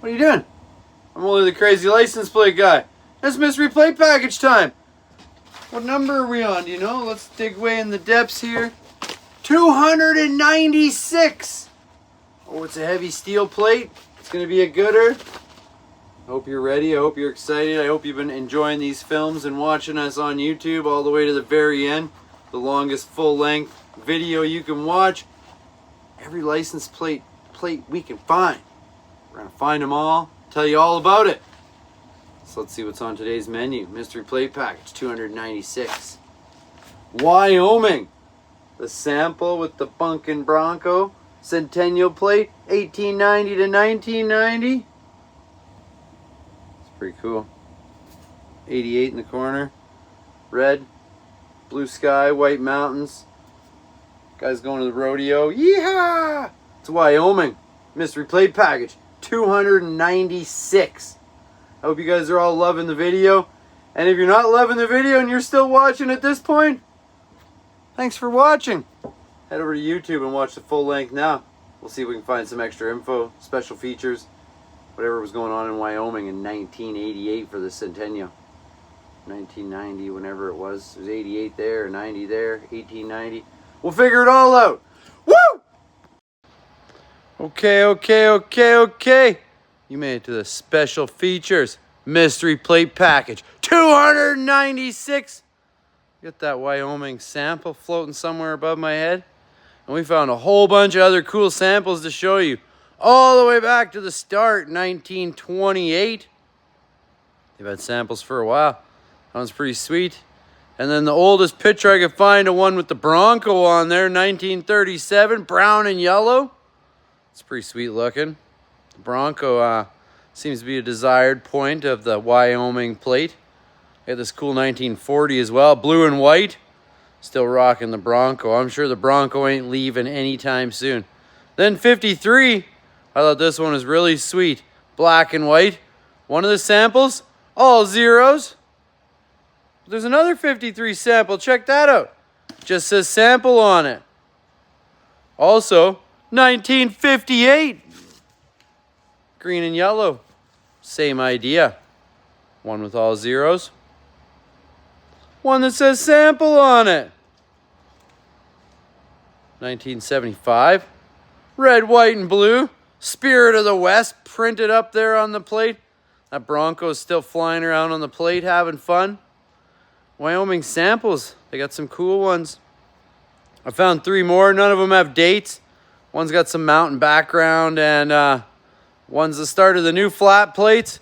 What are you doing? I'm only the crazy license plate guy. It's mystery plate package time. What number are we on? Do you know? Let's dig way in the depths here. 296. Oh, it's a heavy steel plate. It's going to be a gooder. I hope you're ready. I hope you're excited. I hope you've been enjoying these films and watching us on YouTube all the way to the very end. The longest full-length video you can watch. Every license plate we can find. We're going to find them all, tell you all about it. So let's see what's on today's menu. Mystery plate package 296. Wyoming. The sample with the Bunkin Bronco. Centennial plate 1890 to 1990. It's pretty cool. 88 in the corner. Red. Blue sky, white mountains. Guys going to the rodeo. Yeehaw! It's Wyoming. Mystery plate package 296. I hope you guys are all loving the video. And if you're not loving the video and you're still watching at this point, thanks for watching. Head over to YouTube and watch the full length now. We'll see if we can find some extra info, special features, whatever was going on in Wyoming in 1988 for the Centennial. 1990, whenever it was. There's 88 there, 90 there, 1890. We'll figure it all out. Woo! Okay. You made it to the special features. Mystery plate package. 296. Got that Wyoming sample floating somewhere above my head. And we found a whole bunch of other cool samples to show you. All the way back to the start, 1928. They've had samples for a while. That one's pretty sweet. And then the oldest picture I could find, a one with the Bronco on there, 1937, brown and yellow. It's pretty sweet looking. The Bronco seems to be a desired point of the Wyoming plate. Got this cool 1940 as well, blue and white. Still rocking the Bronco. I'm sure the Bronco ain't leaving anytime soon. Then 53, I thought this one was really sweet. Black and white. One of the samples, all zeros. There's another 53 sample. Check that out. Just says sample on it. Also, 1958. Green and yellow. Same idea. One with all zeros. One that says sample on it. 1975. Red, white, and blue. Spirit of the West printed up there on the plate. That Bronco's still flying around on the plate having fun. Wyoming samples. They got some cool ones. I found 3 more. None of them have dates. One's got some mountain background, and one's the start of the new flat plates,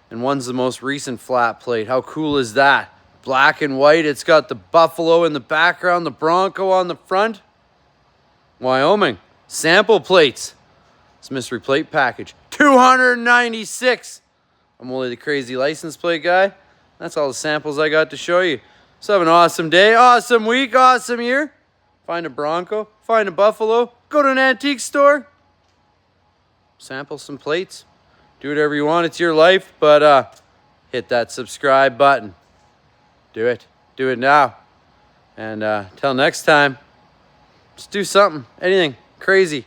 and one's the most recent flat plate. How cool is that? Black and white. It's got the buffalo in the background, the Bronco on the front. Wyoming. Sample plates. It's mystery plate package. 296. I'm only the crazy license plate guy. That's all the samples I got to show you. So have an awesome day, awesome week, awesome year. Find a Bronco, find a buffalo, go to an antique store, sample some plates. Do whatever you want, it's your life, but hit that subscribe button. Do it now. And till next time, just do something, anything crazy.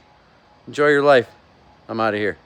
Enjoy your life. I'm out of here.